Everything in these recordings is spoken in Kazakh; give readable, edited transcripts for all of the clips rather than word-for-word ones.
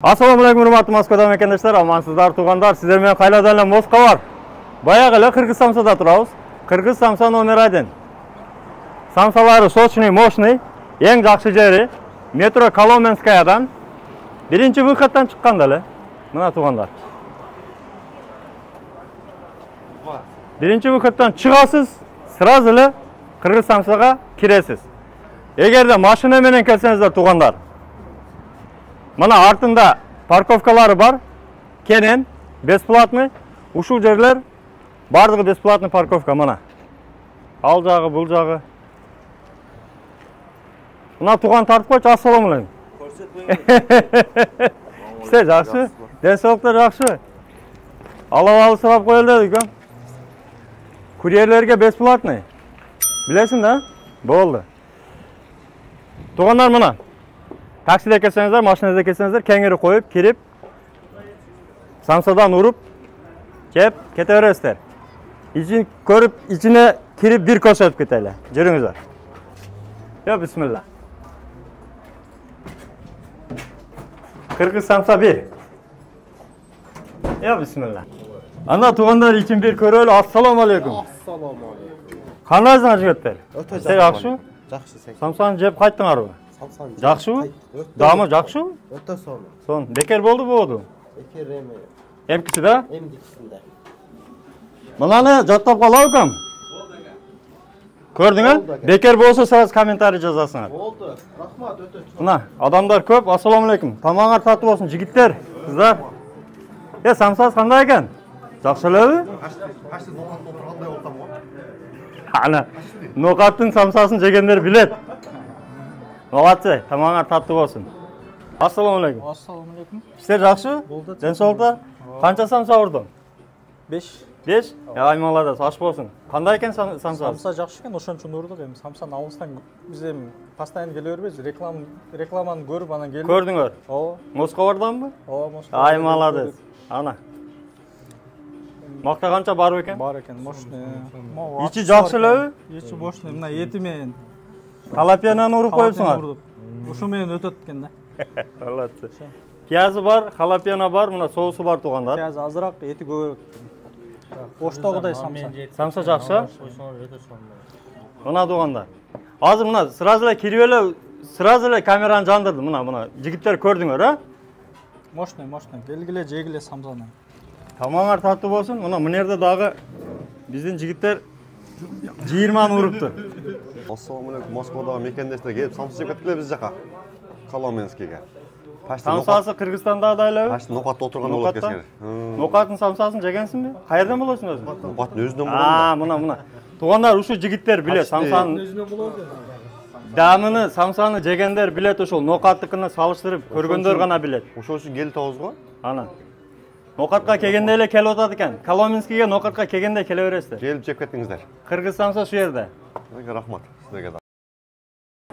Assalamu alaikum, hurmatli Moskvadan mekendeshlar, amansizlar, tug'anlar. Sizlar bilan qaylardan Moskva bor. Boyag'ila Qirg'iz Samsada turamiz. Qirg'iz Samsa nomer 1. Samsalari sochniy, moshniy, eng yaxshi jeri metro Kolomenskayadan birinchi vıxatdan chiqqandalar. Mana tug'anlar. Birinchi vıxatdan chiqasiz, sirazili Qirg'iz Samsaga kirasiz. Eğer mashina bilan kelsangizlar tug'anlar, mana артында parkovkalari бар, keyin бесплатный. Ушул жерлер бардыгы бесплатный парковка mana. Ал жагы, бул жагы. Мына туган тартып койчу, ассаламу алейкум. İşte жакшы, денсаулыктар жакшы. Алып сурап коелду экен. Курьерлерге бесплатный. Билесиң да? Болду. Тугандар мына. Takside kelsеңіздер, машинада кelsеңіздер, кеңири коюп, кирип, Самсадан уруп, кеп, кете бересиздер. İçin көрүп, içine кирип бир көрсөтүп кетели. Жүрүңүздөр. Yo, бисмилла. Кыргыз Самса 1. Yo, бисмилла. Анда туугандар için бир көрөлү. Ассаламу алейкум. Ассаламу алейкум. Кандайсыңар жигиттер? Өтө жакшы. Жакшы. Самсаны жеп кайттыңарбы? Жакшыбы? Дамы жакшы? Өтө сонун. Сон, бекер болду болду? Бекер эме. Эмкisi да? Эмдикисинде. Мынаны жаттап калабы кам? Көрдүңөр? Бекер болсо сразу комментарий жазасыңар. Болду. Рахмат, өтө чоң. Мына, адамдар көп. Ассаламу алейкум. Тамаңар татып болсун, жигиттер, кыздар. Самсаңыз кандай экен? Жакшы элеби? Кашты нокат отургандай болсам го. Ана, нокаттын самсасын жегендер билет. Молодцы, тамаңар татып болсун. Ассаламу алейкум. Ассаламу алейкум. Иштер жакшы? Денсаулыктар? Канча самса урдуң? 5. 5? Ай молодец, аш болсун. Кандай экен самса? Самса жакшы экен, ошон үчүн урдук. Эми самсаны алыстан биз эми постоянно келе бербейбиз. Рекламаны көрүп анан келип. Көрдүңөр? Ооба. Москвадан Ооба, Москва. Ай молодец. Ана. Макта канча бар экен? Бар экен, мощный. Ичи жакшы элеби? Ичи мощный. Мына эти менен Халапенаны уруп коюпсуңар. Ушу менен өтөт экен да. Молодцы. Пиязы бар, халапена бар, мына соусу бар туугандар. Пияз азыраак, эти көбүрөөк. Оштогудай самса. Самса жакшы? Мына туугандар. Азыр мына сразу эле кирип эле, сразу эле камераны жандырдым. Мына жигиттер көрдүңөр, а? Мощный. Келгиле, жегиле самсаны. Тамаңар татып болсун. Мына жерде дагы биздин жигиттер 20 урупту. Ассаламу алейкум. Москвадағы мекендестер келіп самса жеп кеткіле біз жаққа. Коломенскийге. Самсасы Кыргызстанда да элеби? Пашты нокатта отырған болот кескер. Нокаттын самсасын жегенсиңби? Кайерден болосуң өзүң? Нокаттын өзүнөн болот. Мына. Туугандар, ушу жигиттер билет самсанын дамыны, самсаны жегендер билет, ошол нокаттыкына салыштырып көргөндөр гана билет. Ошол үчүн келип табыз го? Ана. Нокатка келгенде эле келип атат экен. Коломенскийге нокатка келгенде келе бересиздер. Келип жеп кеттиңиздер. Кыргыз самса шу жерде. Рахмат. Сизге да.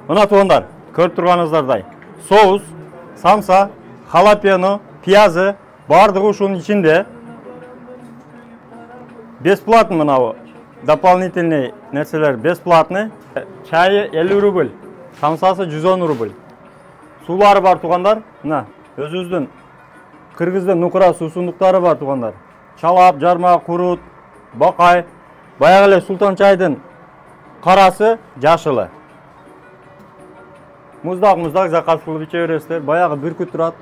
Мына туугандар, көрүп турганыңыздардай. Соус, самса, халапено, пиязы бардыгы ушунун ичинде. Бесплатный мына дополнительный нерселер бесплатный. Чайы 50 рубль, самсасы 110 рубль. Суулары бар туугандар. Мына өзүбүздүн Кыргыздын нукура суусундуктары бар туугандар. Чалап, жарма, курут, бакай, баягы эле Султан чайдын карасы, жашылы. Муздак заказ кылып иче бересиздер. Баягы бүркүт турат.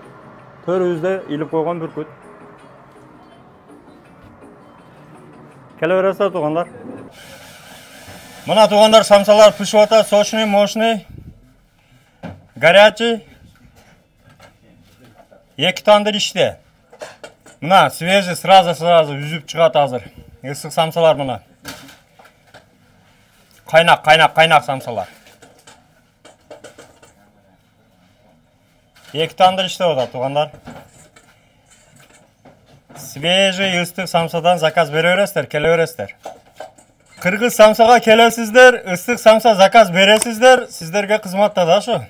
Төрүбүздө илип койгон бүркүт. Келе бересиздер туугандар. Мына туугандар, самсалар пишип атат, сочный, мощный, горячий. 2 тандыр иште. Мына свежий сразу үзүп чыгат азыр. Ысык самсалар мына. Кайнак самсалар. 2 тандыр иште атат туугандар. Свежий ыстык самсадан заказ бере бересиздер, келе бересиздер. Кыргыз самсага келесиздер, ыстык самса заказ бересиздер, сиздерге кызматта да шу.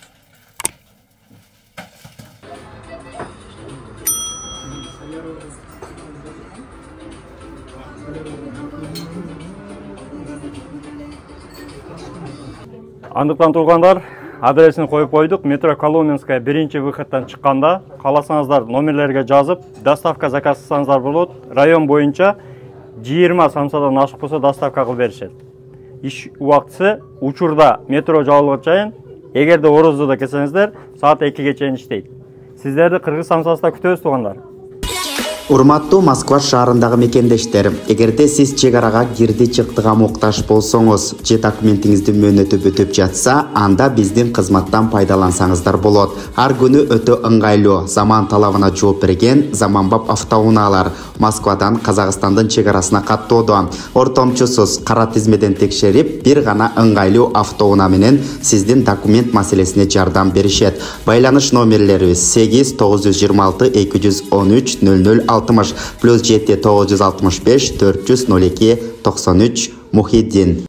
Андыктан туугандар, адресін қойып қойдық. Метро Коломенская бірінші выходтан шыққанда қаласаңыздар номерлерге жазып, доставка заказ қылсаңыздар болады. Район бойынша 20 самсадан ашық болса доставка қылып берішеді. Иш уақытысы учурда метро жабылғанға чейин, егерде Орозда келсеңіздер, саат 2-ге чейин иштейт. Сіздерді Кыргыз самсасында күтөбүз туғандар. Урматтуу Москва шаарындагы мекендештер, эгерде сиз чек арага кирди чыктыга муктаж болсоңуз, же документиңизди мөөнөтү бүтүп жатса, анда биздин кызматтан пайдалансаңыздар болот. Ар күнү өтө ыңгайлуу, заман талабына жооп берген заманбап автоунаалар Москвадан Казакстандын чек арасына каттоодо. Ортомчусуз кара тизмеден текшерип, бир гана ыңгайлуу автоунаа менен сиздин документ маселесине жардам беришет. Байланыш номерлерибиз 8 926 213 0060 +7 965 402 93 Мухиддин.